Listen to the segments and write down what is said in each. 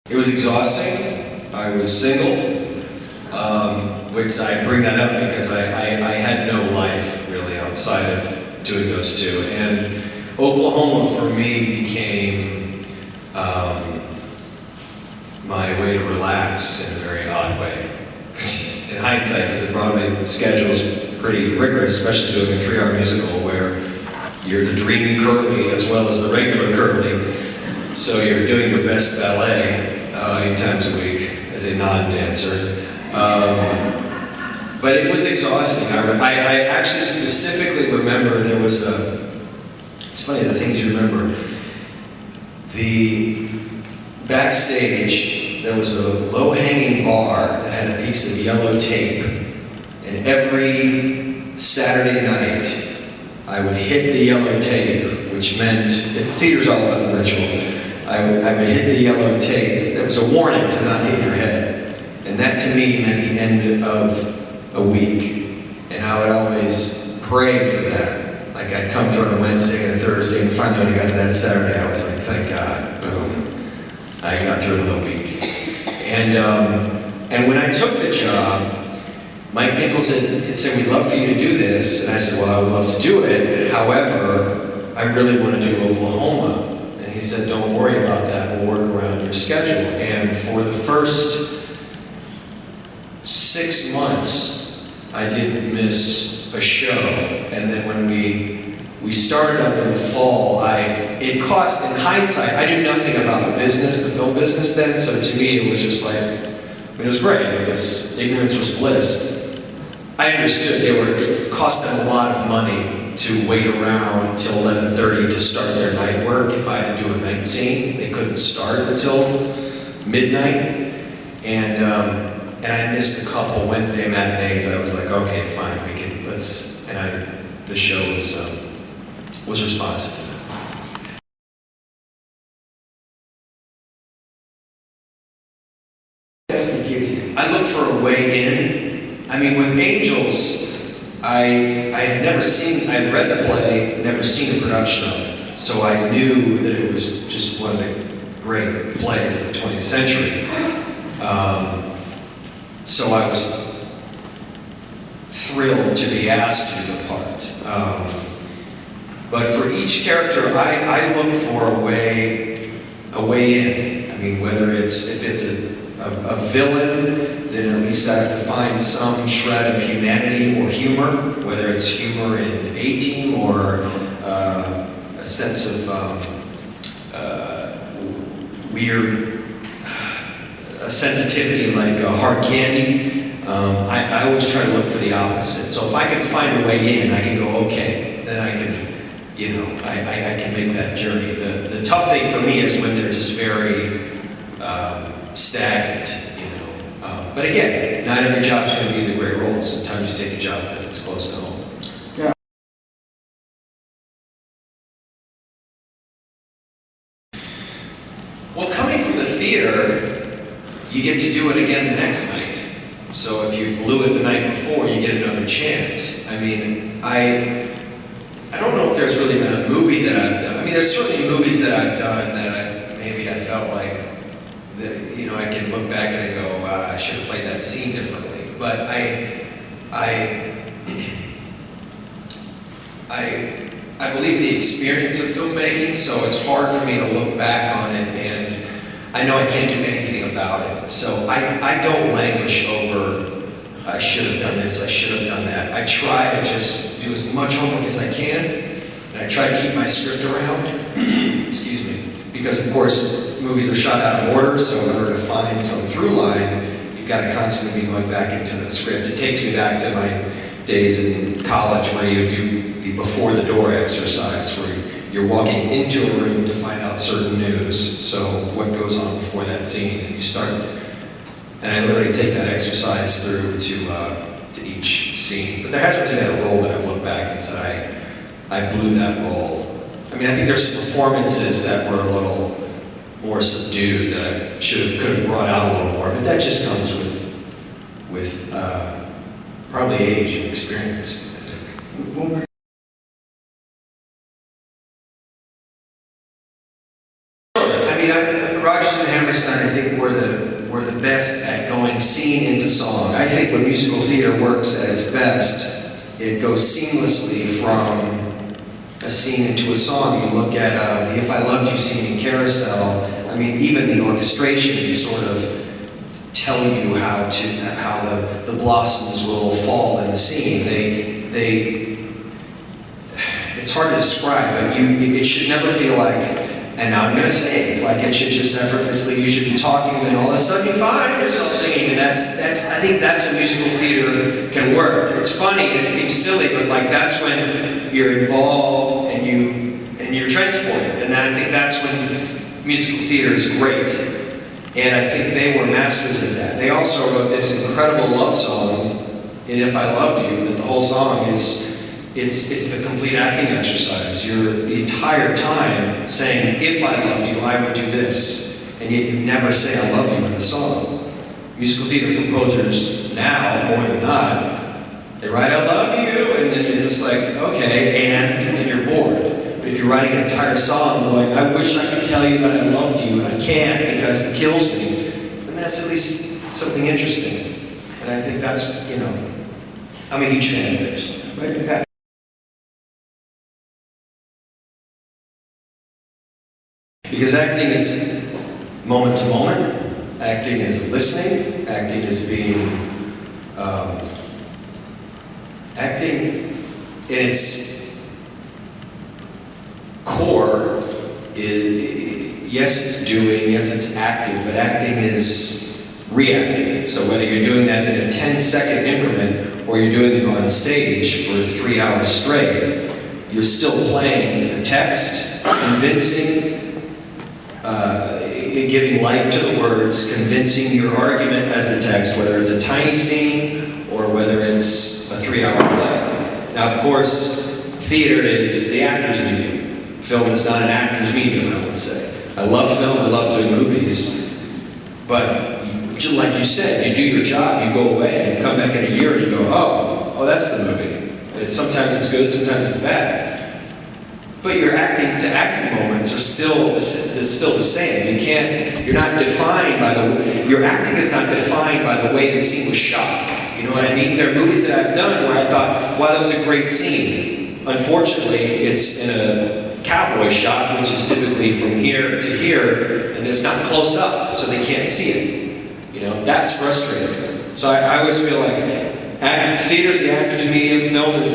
It was exhausting. I was single, which I bring that up because I had no life really outside of doing those two. And Oklahoma for me became my way to relax in a very odd way. In hindsight, because the Broadway schedule is pretty rigorous, especially doing a 3-hour musical where you're the dreamy Curly as well as the regular Curly. So you're doing your best ballet 8 times a week as a non-dancer. But it was exhausting. I actually specifically remember there was it's funny the things you remember. The backstage, there was a low-hanging bar that had a piece of yellow tape, and every Saturday night I would hit the yellow tape, which meant, theater's all about the ritual. I would hit the yellow tape. It was a warning to not hit your head. And that to me meant the end of a week. And I would always pray for that. Like I'd come through on a Wednesday and a Thursday, and finally when I got to that Saturday, I was like, thank God, boom. I got through another week. And when I took the job, Mike Nichols had said, we'd love for you to do this. And I said, well, I would love to do it. However, I really want to do Oklahoma. And he said, don't worry about that. We'll work around your schedule. And for the first 6 months, I didn't miss a show. And then when we started up in the fall, it cost, in hindsight, I knew nothing about the business, the film business then, so to me it was just like, it was great. Ignorance was bliss. I understood it cost them a lot of money to wait around until 11:30 to start their night work. If I had to do a night scene, they couldn't start until midnight. And I missed a couple Wednesday matinees. I was like, okay, fine, the show was responsive to that. I look for a way in. I mean, with Angels, I had never seen, I'd read the play, never seen a production of it. So I knew that it was just one of the great plays of the 20th century. So I was thrilled to be asked to do the part. But for each character, I look for a way in. I mean, whether if it's a villain, then at least I have to find some shred of humanity or humor, whether it's humor in A-Team or a sense of weird sensitivity like hard candy. I always try to look for the opposite. So if I can find a way in, I can go, okay, then I can, I can make that journey. The tough thing for me is when they're just very stagnant, But again, not every job's going to be the great role. Sometimes you take a job because it's close to home. Yeah. Well, coming from the theater, you get to do it again the next night. So if you blew it the night before, you get another chance. I mean, I don't know if there's really been a movie that I've done. I mean, there's certainly movies that I've done that maybe I felt like, I can look back and I go, I should have played that scene differently. But I believe the experience of filmmaking, so it's hard for me to look back on it, and I know I can't do anything about it. So I don't languish over, I should have done this, I should have done that. I try to just do as much homework as I can, and I try to keep my script around, excuse me, because of course movies are shot out of order, so in order to find some through line, you've got to constantly be going back into the script. It takes me back to my days in college where you do the before the door exercise, where you're walking into a room to find out certain news. So what goes on before that scene, and you start. And I literally take that exercise through to each scene. But there hasn't really been a role that I've looked back and said, I blew that role. I mean, I think there's some performances that were a little more subdued that I could have brought out a little more, but that just comes with probably age and experience, I think. I I mean, Rodgers and Hammerstein, I think, were the best at going scene into song. I think when musical theater works at its best, it goes seamlessly from a scene into a song. You look at the If I Loved You scene in Carousel. I mean, even the orchestration sort of tell you how the blossoms will fall in the scene. It's hard to describe, but it should never feel like, and now I'm going to say it, like it should just effortlessly, you should be talking and then all of a sudden you find yourself singing, and I think that's how musical theater can work. It's funny and it seems silly, but like that's when you're involved and you're transported, and I think that's when musical theater is great. And I think they were masters of that. They also wrote this incredible love song in If I Loved You, that the whole song it's the complete acting exercise. You're the entire time saying, if I loved you, I would do this. And yet you never say I love you in the song. Musical theater composers now, more than not, they write I love you, and then you're just like, okay, and you're bored. But if you're writing an entire song going, I wish I could tell you that I loved you, and I can't because it kills me, then that's at least something interesting. And I think that's, I'm a huge fan of theirs. But because acting is moment to moment, acting is listening, acting is being, acting in its core is, yes it's doing, yes it's active, but acting is reacting. So whether you're doing that in a 10-second increment or you're doing it on stage for 3 hours straight, you're still playing the text, convincing, giving life to the words, convincing your argument as the text, whether it's a tiny scene or whether it's a 3-hour play. Now, of course, theater is the actor's medium. Film is not an actor's medium, I would say. I love film, I love doing movies, but like you said, you do your job, you go away, and you come back in a year and you go, oh, that's the movie. Sometimes it's good, sometimes it's bad. But your acting to acting moments are still the same. You're not defined by your acting is not defined by the way the scene was shot. You know what I mean? There are movies that I've done where I thought, wow, that was a great scene. Unfortunately, it's in a cowboy shot, which is typically from here to here, and it's not close up, so they can't see it. That's frustrating. So I always feel like theater is the actor's medium, film is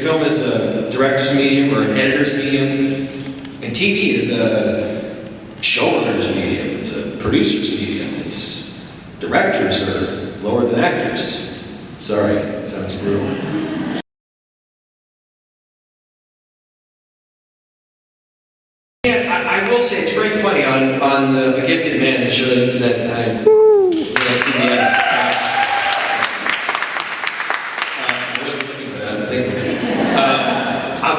film is a director's medium or an editor's medium, and TV is a showrunner's medium, it's a producer's medium, it's directors are lower than actors. Sorry, it sounds brutal. I will say it's very funny on the Gifted Man, the show that I CBS.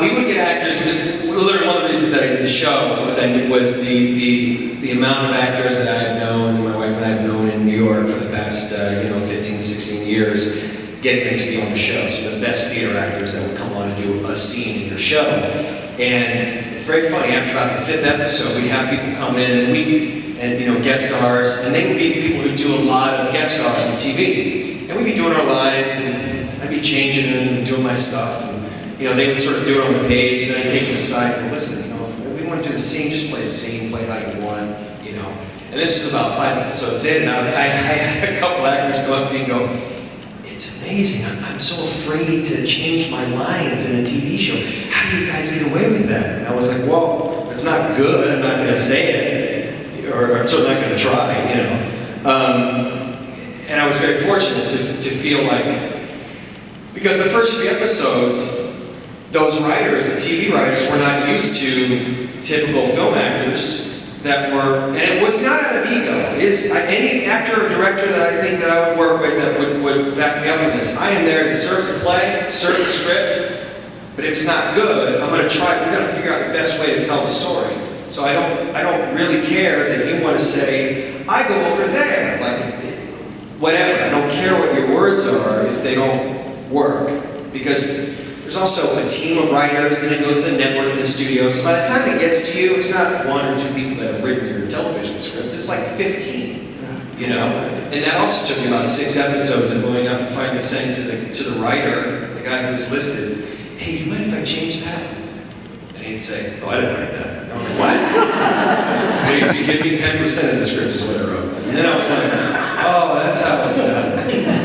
We would get actors, literally one of the reasons that I did the show was the amount of actors that I've known, my wife and I have known in New York for the past 15, 16 years, getting them to be on the show. So the best theater actors that would come on and do a scene in your show. And it's very funny, after about the 5th episode, we have people come in and guest stars, and they would be people who do a lot of guest stars on TV. And we'd be doing our lines, and I'd be changing them and doing my stuff. They would sort of do it on the page, and I'd take them aside and listen, if we want to do the scene, just play the scene, play how you want, And this was about 5 episodes in, and I had a couple actors go up to me and go, it's amazing, I'm so afraid to change my lines in a TV show. How do you guys get away with that? And I was like, well, it's not good, I'm not going to say it, or I'm certainly not going to try, And I was very fortunate to feel like, because the first few episodes, those writers, the TV writers, were not used to typical film actors that were, and it was not out of ego. Any actor or director that I think that I would work with that would back me up on this. I am there to serve the play, serve the script, but if it's not good, I'm going to try, we're going to figure out the best way to tell the story. So I don't really care that you want to say, I go over there, like, whatever. I don't care what your words are if they don't work. Because There's also a team of writers, then it goes to the network in the studio. So by the time it gets to you, it's not 1 or 2 people that have written your television script. It's like 15, you know? And that also took me about 6 episodes of going up and finally saying to the writer, the guy who was listed, hey, do you mind if I change that? And he'd say, oh, I didn't write that. And I was like, what? And he'd give me 10% of the script is what I wrote. And then I was like, oh, that's how it's done.